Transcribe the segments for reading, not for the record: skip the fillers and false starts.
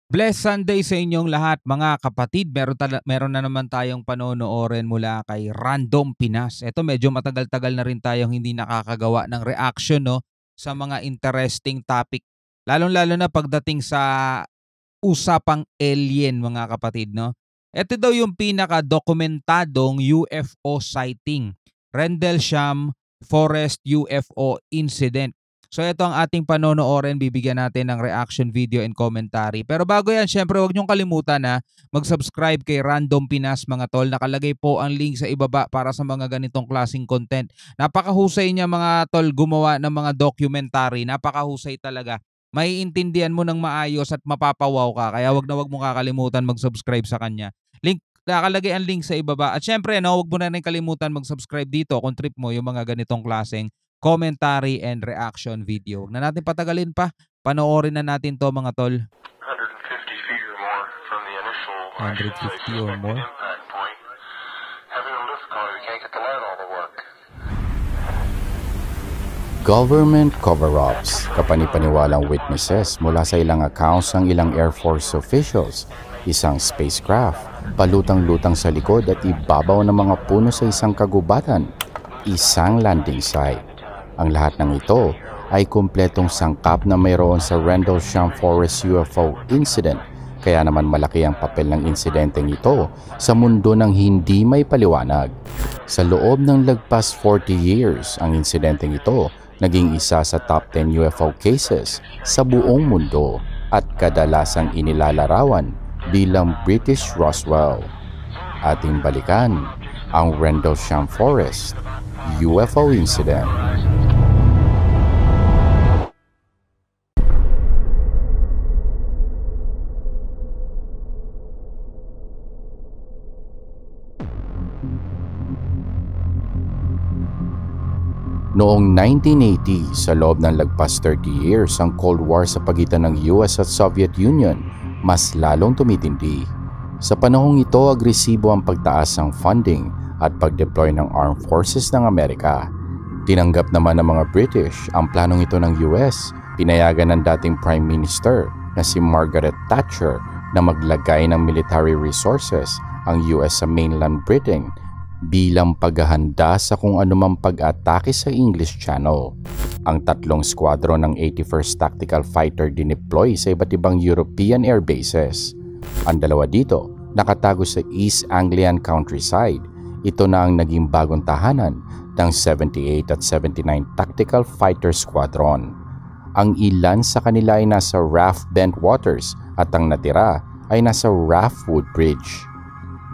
Blessed Sunday sa inyong lahat mga kapatid. Meron na naman tayong panonoorin mula kay Random Pinas. Ito medyo matagal-tagal na rin tayong hindi nakakagawa ng reaction sa mga interesting topic. Lalong-lalo na pagdating sa usapang alien mga kapatid. Ito daw yung pinaka-dokumentadong UFO sighting. Rendlesham Forest UFO Incident. So ito ang ating panonoorin, bibigyan natin ng reaction video and commentary. Pero bago yan, syempre huwag niyong kalimutan na mag-subscribe kay Random Pinas mga tol. Nakalagay po ang link sa ibaba para sa mga ganitong klaseng content. Napakahusay niya mga tol gumawa ng mga documentary. Napakahusay talaga. Maiintindihan mo ng maayos at mapapawaw ka. Kaya wag mong kakalimutan mag-subscribe sa kanya. Nakalagay ang link sa ibaba. At syempre, wag mo na rin kalimutan mag-subscribe dito kung trip mo yung mga ganitong klaseng commentary and reaction video. Huwag na natin patagalin pa. Panoorin na natin to mga tol. 150 feet or more from the initial 150 or more. impact point. Having a lift car, we can't get the light all to work. Government cover-ups, kapanipaniwalang witnesses mula sa ilang accounts ng ilang Air Force officials, isang spacecraft, palutang-lutang sa likod at ibabaw ng mga puno sa isang kagubatan, isang landing site. Ang lahat ng ito ay kumpletong sangkap na mayroon sa Rendlesham Forest UFO incident, kaya naman malaki ang papel ng insidenteng ito sa mundo ng hindi may paliwanag. Sa loob ng lagpas 40 years, ang insidenteng ito naging isa sa top 10 UFO cases sa buong mundo at kadalasang inilalarawan bilang British Roswell. Ating balikan ang Rendlesham Forest UFO incident. Noong 1980, sa loob ng lagpas 30 years, ang Cold War sa pagitan ng US at Soviet Union mas lalong tumitindi. Sa panahong ito, agresibo ang pagtaas ng funding at pag-deploy ng armed forces ng Amerika. Tinanggap naman ng mga British ang planong ito ng US. Pinayagan ng dating Prime Minister na si Margaret Thatcher na maglagay ng military resources ang US sa mainland Britain bilang paghahanda sa kung anumang pag-atake sa English Channel. Ang tatlong squadron ng 81st Tactical Fighter dineploy sa iba't ibang European air bases. Ang dalawa dito nakatago sa East Anglian countryside. Ito na ang naging bagong tahanan ng 78 at 79 Tactical Fighter Squadron. Ang ilan sa kanila ay nasa RAF Bentwaters at ang natira ay nasa RAF Woodbridge.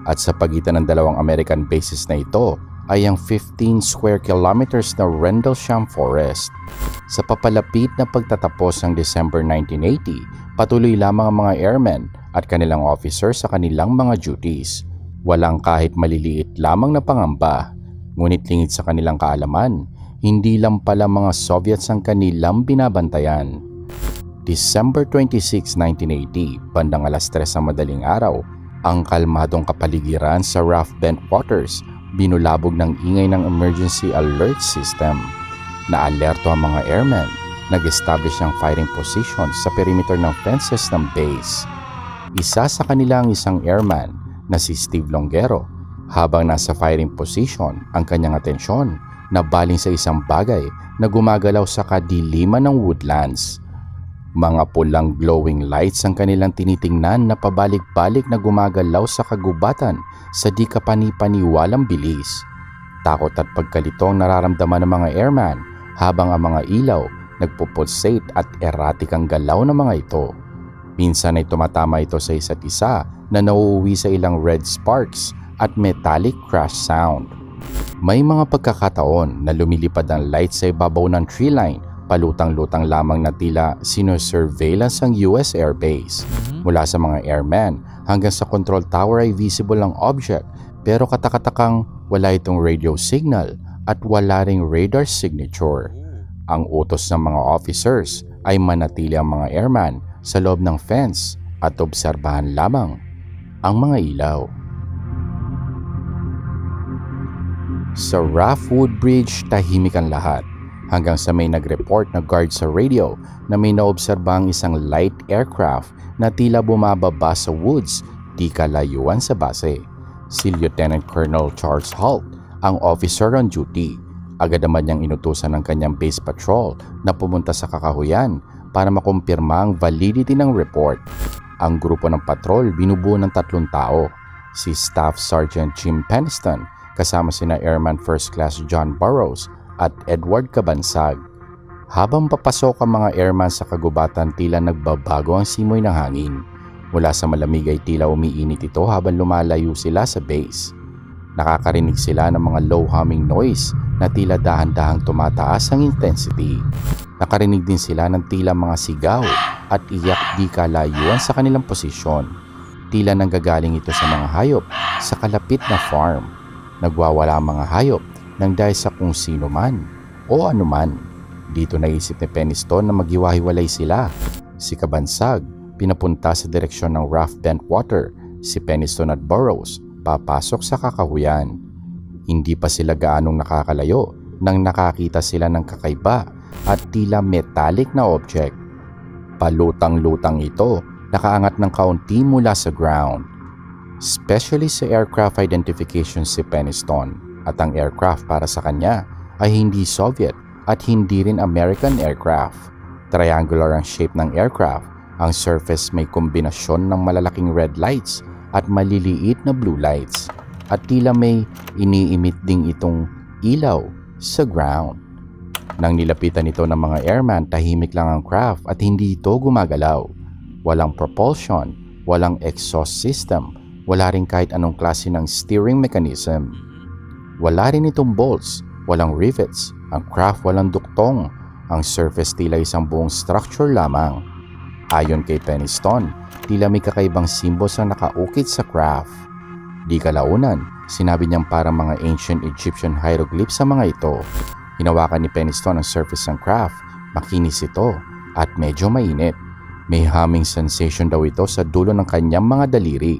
At sa pagitan ng dalawang American bases na ito ay ang 15 square kilometers na Rendlesham Forest. Sa papalapit na pagtatapos ng December 1980, patuloy lamang ang mga airmen at kanilang officers sa kanilang mga duties. Walang kahit maliliit lamang na pangamba, ngunit lingid sa kanilang kaalaman, hindi lang pala mga Soviets ang kanilang binabantayan. December 26, 1980, bandang alas 3 ng madaling araw, ang kalmadong kapaligiran sa RAF Bentwaters binulabog ng ingay ng emergency alert system. Naalerto ang mga airmen, nag-establish ng firing position sa perimeter ng fences ng base. Isa sa kanila ang isang airman na si Steve Longero. Habang nasa firing position, ang kanyang atensyon nabaling sa isang bagay na gumagalaw sa kadiliman ng woodlands. Mga pulang glowing lights ang kanilang tinitingnan na pabalik-balik na gumagalaw sa kagubatan sa di kapani-paniwalang bilis. Takot at pagkalito ang nararamdaman ng mga airman habang ang mga ilaw nagpupulsate at erratic ang galaw ng mga ito. Minsan ay tumatama ito sa isa't isa na nauuwi sa ilang red sparks at metallic crash sound. May mga pagkakataon na lumilipad ang lights sa ibabaw ng tree line, palutang-lutang lamang na tila sino-surveillance ang US airbase. Mula sa mga airmen hanggang sa control tower ay visible ang object, pero katakatakang wala itong radio signal at wala ring radar signature. Ang utos ng mga officers ay manatili ang mga airman sa loob ng fence at obserbahan lamang ang mga ilaw. Sa RAF Woodbridge, tahimik ang lahat hanggang sa may nag-report na guard sa radio na may naobserbang isang light aircraft na tila bumababa sa woods di kalayuan sa base. Si Lieutenant Colonel Charles Holt, ang officer on duty, agad naman niyang inutusan ng kanyang base patrol na pumunta sa kakahuyan para makumpirma ang validity ng report. Ang grupo ng patrol binubuo ng 3 tao, si Staff Sergeant Jim Peniston kasama sina Airman First Class John Burrows at Edward Cabansag. Habang papasok ang mga airman sa kagubatan, tila nagbabago ang simoy ng hangin. Mula sa malamig ay tila umiinit ito habang lumalayo sila sa base. Nakakarinig sila ng mga low humming noise na tila dahan-dahang tumataas ang intensity. Nakarinig din sila ng tila mga sigaw at iyak di kalayuan sa kanilang posisyon. Tila nanggagaling ito sa mga hayop sa kalapit na farm. Nagwawala ang mga hayop nang dahil sa kung sino man o anuman. Dito naisip ni Peniston na maghiwa-hiwalay sila. Si Cabansag pinapunta sa direksyon ng Rough Bent Water, si Peniston at Burrows papasok sa kakahuyan. Hindi pa sila gaanong nakakalayo nang nakakita sila ng kakaiba at tila metallic na object. Palutang-lutang ito, nakaangat ng kaunti mula sa ground. Specialist sa aircraft identification si Peniston, at ang aircraft para sa kanya ay hindi Soviet at hindi rin American aircraft. Triangular ang shape ng aircraft, ang surface may kombinasyon ng malalaking red lights at maliliit na blue lights, at tila may iniimit ding itong ilaw sa ground. Nang nilapitan ito ng mga airman, tahimik lang ang craft at hindi ito gumagalaw. Walang propulsion, walang exhaust system, wala rin kahit anong klase ng steering mechanism. Wala rin itong bolts, walang rivets, ang craft walang duktong, ang surface tila isang buong structure lamang. Ayon kay Peniston, tila may kakaibang symbols ang nakaukit sa craft. Di kalaunan, sinabi niyang parang mga ancient Egyptian hieroglyphs sa mga ito. Hinawakan ni Peniston ang surface ng craft, makinis ito at medyo mainit. May humming sensation daw ito sa dulo ng kanyang mga daliri.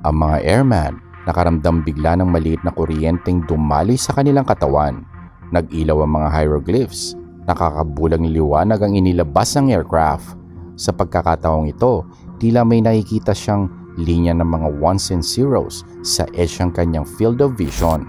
Ang mga airman nakaramdam bigla ng maliit na kuryenteng dumaloy sa kanilang katawan. Nag-ilaw ang mga hieroglyphs. Nakakabulang liwanag ang inilabas ng aircraft. Sa pagkakataong ito, tila may nakikita siyang linya ng mga ones and zeros sa edge ng kanyang field of vision.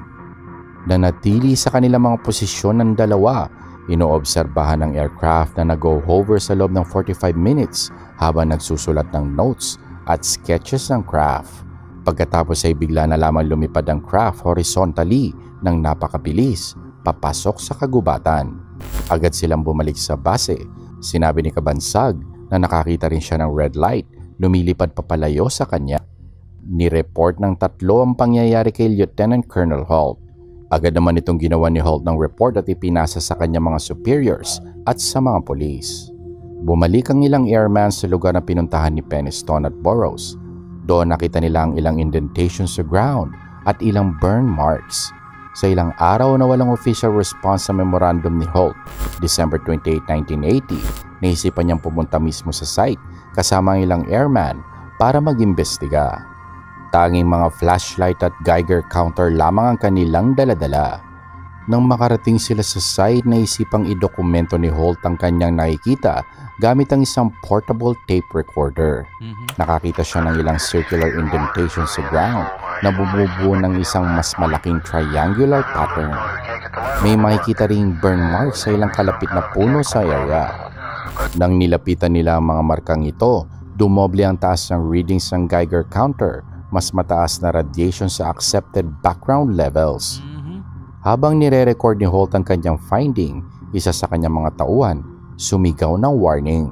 Nanatili sa kanilang mga posisyon ng dalawa. Inoobserbahan ng aircraft na nag-hover sa loob ng 45 minutes habang nagsusulat ng notes at sketches ng craft. Pagkatapos ay bigla na lamang lumipad ang craft horizontally ng napakabilis, papasok sa kagubatan. Agad silang bumalik sa base. Sinabi ni Cabansag na nakakita rin siya ng red light, lumilipad papalayo sa kanya. Ni-report ng 3 ang pangyayari kay Lieutenant Colonel Holt. Agad naman itong ginawa ni Holt ng report at ipinasa sa kanyang mga superiors at sa mga polis. Bumalik ang ilang airman sa lugar na pinuntahan ni Peniston at Burrows. Doon nakita nila ang ilang indentation sa ground at ilang burn marks. Sa ilang araw na walang official response sa memorandum ni Holt, December 28, 1980, naisipan niyang pumunta mismo sa site kasama ang ilang airman para mag-imbestiga. Tanging mga flashlight at Geiger counter lamang ang kanilang daladala. Nang makarating sila sa site, naisipang idokumento ni Holt ang kanyang nakikita gamit ang isang portable tape recorder. Nakakita siya ng ilang circular indentation sa ground na bumubuo ng isang mas malaking triangular pattern. May makikita ring burn marks sa ilang kalapit na puno sa area. Nang nilapitan nila ang mga markang ito, dumoble ang taas ng readings ng Geiger counter, mas mataas na radiation sa accepted background levels. Habang nire-record ni Holt ang kanyang finding, isa sa kanyang mga tauhan sumigaw ng warning.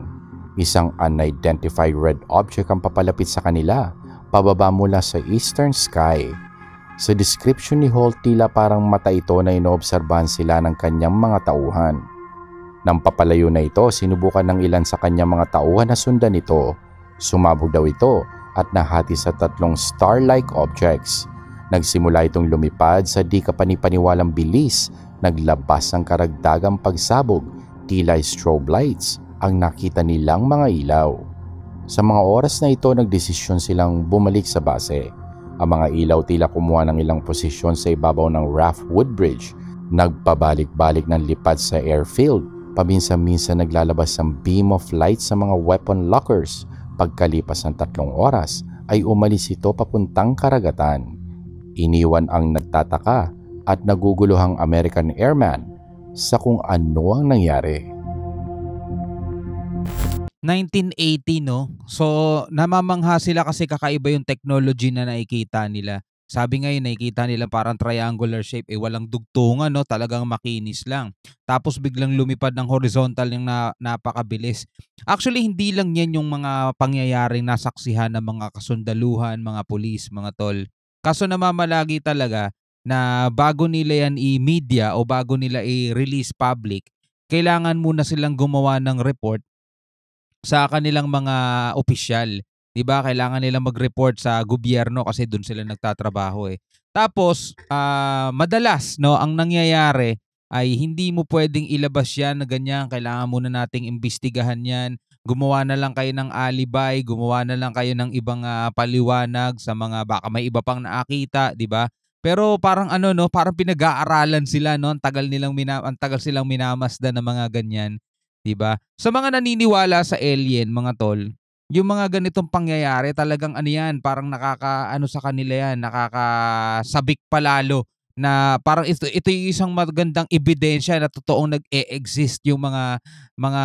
Isang unidentified red object ang papalapit sa kanila, pababa mula sa eastern sky. Sa description ni Holt, tila parang mata ito na inoobserbahan sila ng kanyang mga tauhan. Nang papalayo na ito, sinubukan ng ilan sa kanyang mga tauhan na sundan ito. Sumabog daw ito at nahati sa 3 star-like objects. Nagsimula itong lumipad sa di kapanipaniwalang bilis. Naglabas ang karagdagang pagsabog, tila strobe lights ang nakita nilang mga ilaw. Sa mga oras na ito, nagdesisyon silang bumalik sa base. Ang mga ilaw tila kumuha ng ilang posisyon sa ibabaw ng Raft Woodbridge Nagpabalik-balik ng lipad sa airfield, paminsan-minsan naglalabas ng beam of light sa mga weapon lockers. Pagkalipas ng 3 oras ay umalis ito papuntang karagatan. Iniwan ang nagtataka at naguguluhang American airman sa kung ano ang nangyari. 1980, no? So, namamangha sila kasi kakaiba yung technology na nakikita nila. Sabi ngayon, nakikita nila parang triangular shape, walang dugtungan, no? Talagang makinis lang. Tapos biglang lumipad ng horizontal yung napakabilis. Actually, hindi lang yan yung mga pangyayaring nasaksihan ng mga kasundaluhan, mga pulis, mga tol. Kaso namamalagi talaga na bago nila yan i-media o bago nila i-release public, kailangan muna silang gumawa ng report sa kanilang mga opisyal. 'Di ba? Kailangan nilang mag-report sa gobyerno kasi doon sila nagtatrabaho eh. Tapos madalas, no, ang nangyayari ay hindi mo pwedeng ilabas 'yan na ganyan, kailangan muna nating imbestigahan 'yan. Gumawa na lang kayo ng alibi, gumawa na lang kayo ng ibang paliwanag sa mga baka may iba pang nakakita, 'di ba? Pero parang ano, no, parang pinag-aaralan sila, no. Ang tagal silang minamasdan ng mga ganyan. 'Di ba? Sa mga naniniwala sa alien, mga tol, yung mga ganitong pangyayari talagang ano yan, parang nakakaano sa kanila yan, nakakasabik palalo na parang ito yung isang magandang ebidensya na totoong nag-e-exist yung mga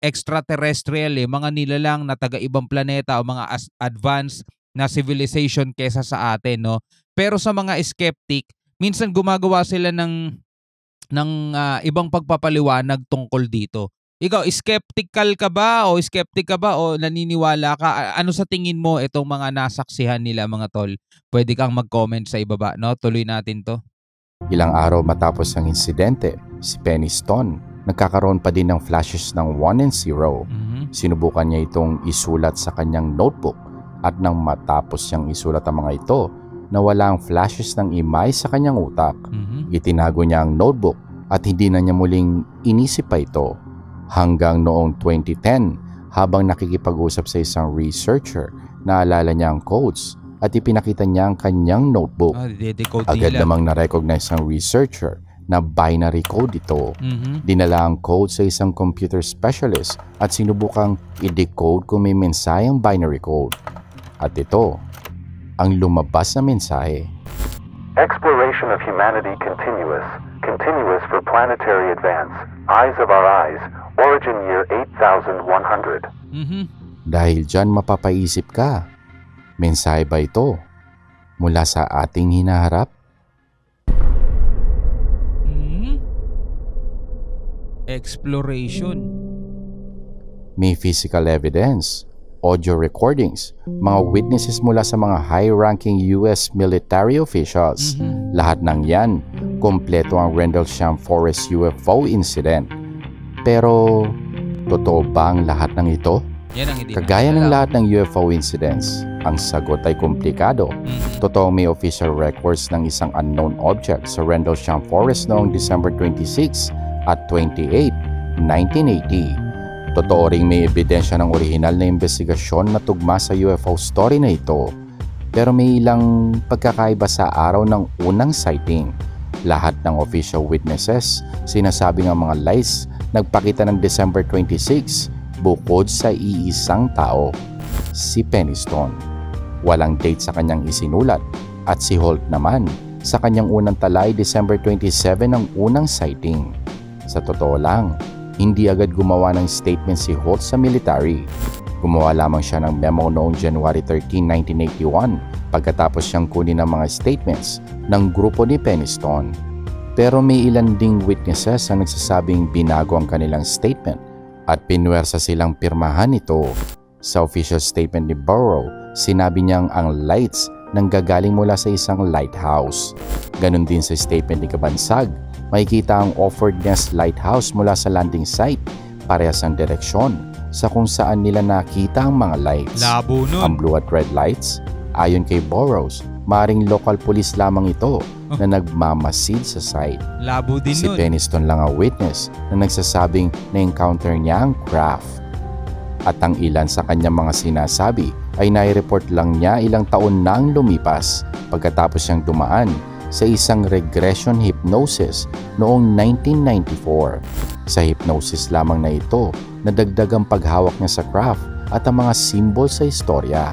extraterrestrial, mga nilalang na taga-ibang planeta o mga advanced na civilization kesa sa atin, no. Pero sa mga skeptic, minsan gumagawa sila ng ibang pagpapaliwanag tungkol dito. Ikaw, skeptical ka ba o naniniwala ka? Ano sa tingin mo itong mga nasaksihan nila, mga tol? Pwede kang mag-comment sa ibaba, no? Tuloy natin to. Ilang araw matapos ang insidente, si Penny Stone nagkakaroon pa din ng flashes ng 1 and 0. Sinubukan niya itong isulat sa kanyang notebook at nang matapos siyang isulat ang mga ito, nawala ang flashes ng imay sa kanyang utak. Itinago niya ang notebook at hindi na niya muling inisip pa ito. Hanggang noong 2010, habang nakikipag-usap sa isang researcher, naalala niya ang codes at ipinakita niya ang kanyang notebook. Agad namang na-recognize ang researcher na binary code ito. Dinala ang code sa isang computer specialist at sinubukang i-decode kung may mensaheng binary code. At ito, ang lumabas na mensahe. Exploration of humanity continuous. Continuous for planetary advance. Eyes of our eyes. Origin year 8100. Dahil dyan mapapaisip ka, mensahe ba ito mula sa ating hinaharap? Exploration. May physical evidence, audio recordings, mga witnesses mula sa mga high-ranking US military officials. Lahat ng yan, kompleto ang Rendlesham Forest UFO incident. Pero, totoo ba ang lahat ng ito? Kagaya ng lahat ng UFO incidents, ang sagot ay komplikado. Totoong may official records ng isang unknown object sa Rendlesham Forest noong December 26 at 28, 1980. Totoo ring may ebidensya ng orihinal na investigasyon na tugma sa UFO story na ito. Pero may ilang pagkakaiba sa araw ng unang sighting. Lahat ng official witnesses, sinasabi ng mga lights, nagpakita ng December 26 bukod sa iisang tao, si Penny Stone. Walang date sa kanyang isinulat at si Holt naman sa kanyang unang tala ay December 27 ang unang sighting. Sa totoo lang, hindi agad gumawa ng statement si Holt sa military. Gumawa lamang siya ng memo noong January 13, 1981 pagkatapos siyang kunin ng mga statements ng grupo ni Penny Stone. Pero may ilan ding witnesses ang nagsasabing binago ang kanilang statement at pinuwersa silang pirmahan ito. Sa official statement ni Burrow, sinabi niyang ang lights nanggagaling mula sa isang lighthouse. Ganon din sa statement ni Kabansag, makikita ang Offered Nest Lighthouse mula sa landing site, parehas ang direksyon sa kung saan nila nakita ang mga lights. Labo nun. Ang blue at red lights, ayon kay Burrows, maring local police lamang ito na nagmamasid sa site. Labo din Si nun. Penny Stone lang ang witness na nagsasabing na-encounter niya ang craft. At ang ilan sa kanyang mga sinasabi ay nai-report lang niya ilang taon nang lumipas pagkatapos siyang dumaan sa isang regression hypnosis noong 1994. Sa hypnosis lamang na ito, nadagdag ang paghawak niya sa craft at ang mga symbol sa istorya.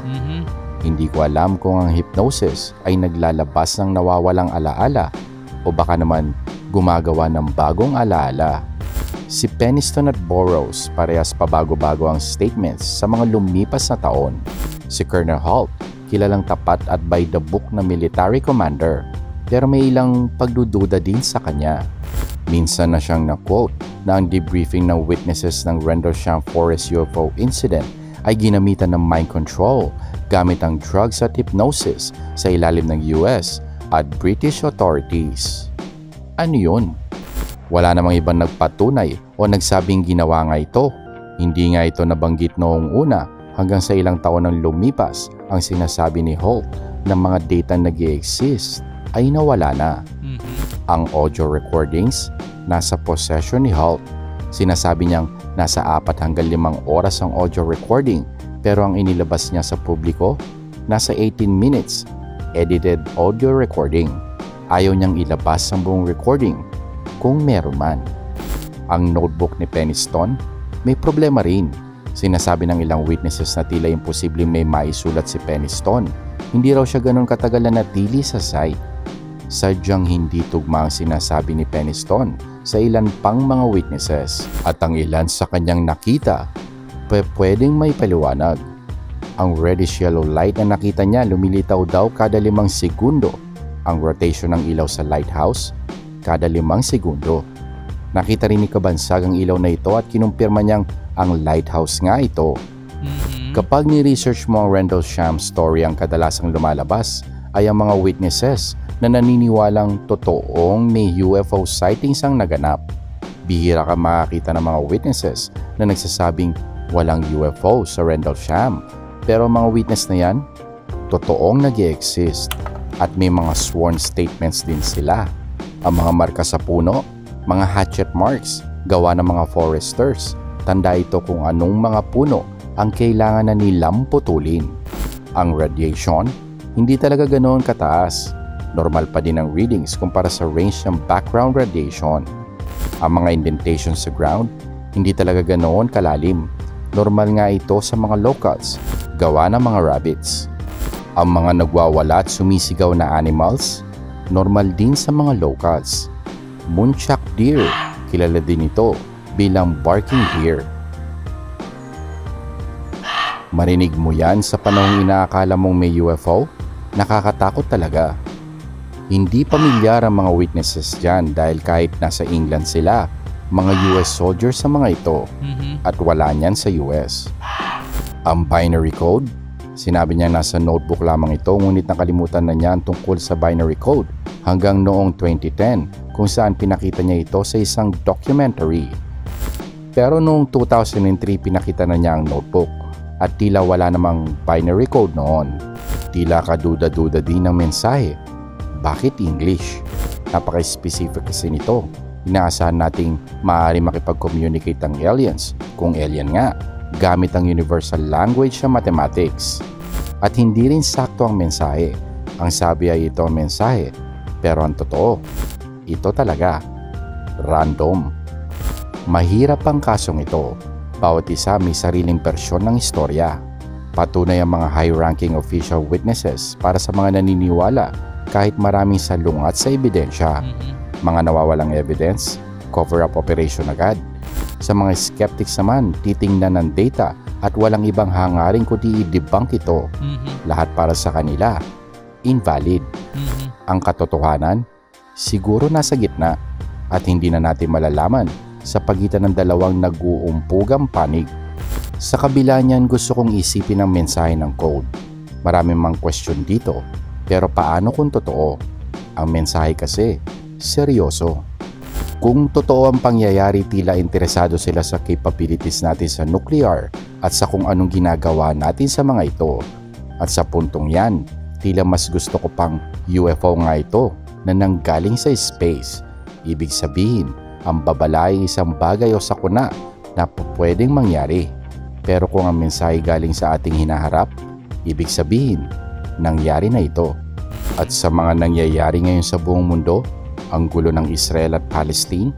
Hindi ko alam kung ang hypnosis ay naglalabas ng nawawalang alaala o baka naman gumagawa ng bagong alaala. Si Peniston at Burroughs parehas pabago-bago ang statements sa mga lumipas na taon. Si Colonel Halt, kilalang tapat at by the book na military commander, pero may ilang pagdududa din sa kanya. Minsan na siyang na-quote na ang debriefing ng witnesses ng Rendlesham Forest UFO incident ay ginamitan ng mind control gamit ang drugs at hypnosis sa ilalim ng US at British authorities. Ano yun? Wala namang ibang nagpatunay o nagsabing ginawa nga ito. Hindi nga ito nabanggit noong una hanggang sa ilang taon nang lumipas ang sinasabi ni Holt na mga data nag-i-exist ay nawala na. Ang audio recordings nasa possession ni Holt. Sinasabi niyang nasa 4 hanggang 5 oras ang audio recording pero ang inilabas niya sa publiko nasa 18 minutes edited audio recording. Ayaw niyang ilabas ang buong recording kung meron man. Ang notebook ni Peniston may problema rin. Sinasabi ng ilang witnesses na tila imposibleng may maisulat si Peniston. Hindi raw siya ganun katagal na natili sa site. Sadyang hindi tugma ang sinasabi ni Peniston sa ilan pang mga witnesses at ang ilan sa kanyang nakita pwedeng may paliwanag. Ang reddish yellow light na nakita niya lumilitaw daw kada 5 segundo. Ang rotation ng ilaw sa lighthouse kada 5 segundo. Nakita rin ni Cabansag ang ilaw na ito at kinumpirma niyang ang lighthouse nga ito. Kapag ni-research mo ang Rendlesham story, ang kadalasang lumalabas ay ang mga witnesses na naniniwalang totoong may UFO sightings ang naganap. Bihira ka makakita ng mga witnesses na nagsasabing walang UFO sa Rendlesham. Pero ang mga witness na yan, totoong nag-i-exist at may mga sworn statements din sila. Ang mga marka sa puno, mga hatchet marks, gawa ng mga foresters. Tanda ito kung anong mga puno ang kailangan na nilang putulin. Ang radiation, hindi talaga ganoon kataas. Normal pa din ang readings kumpara sa range ng background radiation. Ang mga indentations sa ground, hindi talaga ganoon kalalim. Normal nga ito sa mga locals, gawa ng mga rabbits. Ang mga nagwawala at sumisigaw na animals, normal din sa mga locals. Muntjac deer, kilala din ito bilang barking deer. Marinig mo yan sa panahong inaakala mong may UFO? Nakakatakot talaga. Hindi pamilyar ang mga witnesses dyan dahil kahit nasa England sila, mga US soldiers sa mga ito at wala niyan sa US. Ang binary code, sinabi niya nasa notebook lamang ito ngunit nakalimutan na niya ang tungkol sa binary code hanggang noong 2010 kung saan pinakita niya ito sa isang documentary. Pero noong 2003 pinakita na niya ang notebook at tila wala namang binary code noon. Tila kaduda-duda din ang mensahe. Bakit English? Napaka-specific kasi nito. Inaasahan nating maaari makipag-communicate ang aliens, kung alien nga, gamit ang universal language sa mathematics. At hindi rin sakto ang mensahe. Ang sabi ay ito ang mensahe, pero ang totoo, ito talaga, random. Mahirap ang kasong ito. Bawat isa may sariling bersyon ng istorya. Patunay ang mga high-ranking official witnesses para sa mga naniniwala kahit maraming salungat sa ebidensya. Mga nawawalang evidence, cover-up operation agad. Sa mga skeptics naman, titingnan ng data at walang ibang hangarin kundi i-debunk ito. Lahat para sa kanila, invalid. Ang katotohanan, siguro nasa gitna at hindi na natin malalaman sa pagitan ng dalawang nag-uumpugang panig. Sa kabila niyan, gusto kong isipin ang mensahe ng code. Marami mang question dito, pero paano kung totoo? Ang mensahe kasi, seryoso. Kung totoo ang pangyayari, tila interesado sila sa capabilities natin sa nuclear at sa kung anong ginagawa natin sa mga ito. At sa puntong yan, tila mas gusto ko pang UFO nga ito na nanggaling sa space. Ibig sabihin, ang babala ay isang bagay o sakuna na pwedeng mangyari. Pero kung ang mensahe galing sa ating hinaharap, ibig sabihin, nangyari na ito. At sa mga nangyayari ngayon sa buong mundo, ang gulo ng Israel at Palestine,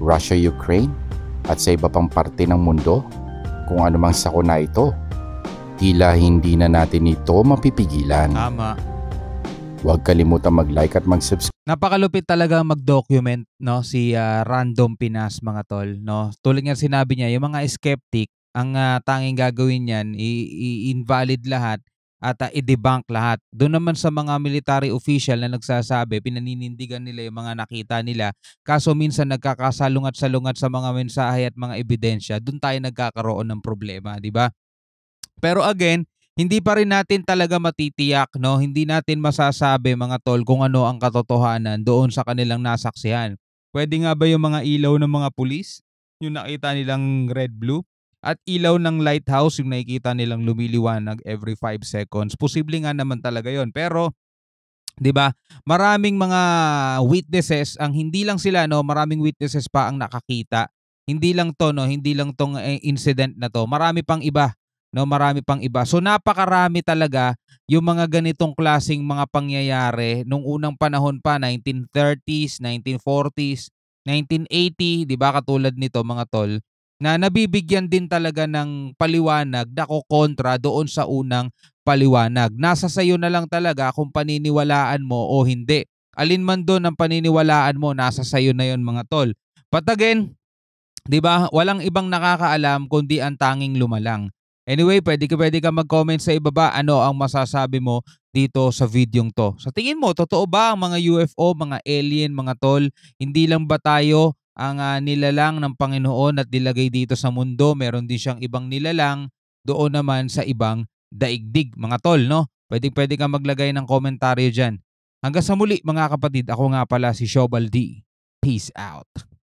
Russia-Ukraine, at sa iba pang parte ng mundo, kung anumang sakuna ito, tila hindi na natin ito mapipigilan. Tama. Huwag kalimutan mag-like at mag-subscribe. Napakalupit talaga mag-document, no, si Random Pinas, mga tol, no. Tulad nga sinabi niya, yung mga skeptic, ang tanging gagawin niyan i-invalid lahat at i-debunk lahat. Doon naman sa mga military official na nagsasabi, pinaninindigan nila yung mga nakita nila. Kaso minsan nagkakasalungat-salungat sa mga mensahe at mga ebidensya, doon tayo nagkakaroon ng problema, di ba? Pero again, hindi pa rin natin talaga matitiyak, no? Hindi natin masasabi, mga tol, kung ano ang katotohanan doon sa kanilang nasaksihan. Pwede nga ba yung mga ilaw ng mga pulis, yung nakita nilang red-blue, at ilaw ng lighthouse, yung nakikita nilang lumiliwanag every 5 seconds? Posible nga naman talaga yon. Pero 'di ba? Maraming mga witnesses, ang hindi lang sila, no, maraming witnesses pa ang nakakita. Hindi lang 'to, no, hindi lang 'tong incident na 'to. Marami pang iba, no, marami pang iba. So napakarami talaga yung mga ganitong klasing mga pangyayari nung unang panahon pa, 1930s, 1940s, 1980, 'di ba? Katulad nito, mga tol, na nabibigyan din talaga ng paliwanag na kontra doon sa unang paliwanag. Nasa sayo na lang talaga kung paniniwalaan mo o hindi. Alin man doon ang paniniwalaan mo, nasa sayo na yon, mga tol. But again, 'di ba, walang ibang nakakaalam kundi ang tanging lumalang. Anyway, pwede ka mag-comment sa ibaba, ano ang masasabi mo dito sa videong to. Sa tingin mo, totoo ba ang mga UFO, mga alien, mga tol? Hindi lang ba tayo ang nilalang ng Panginoon at nilagay dito sa mundo? Meron din siyang ibang nilalang doon naman sa ibang daigdig, mga tol, no? Pwede kang maglagay ng komentaryo dyan. Hanggang sa muli, mga kapatid, ako nga pala si Shobal D. Peace out.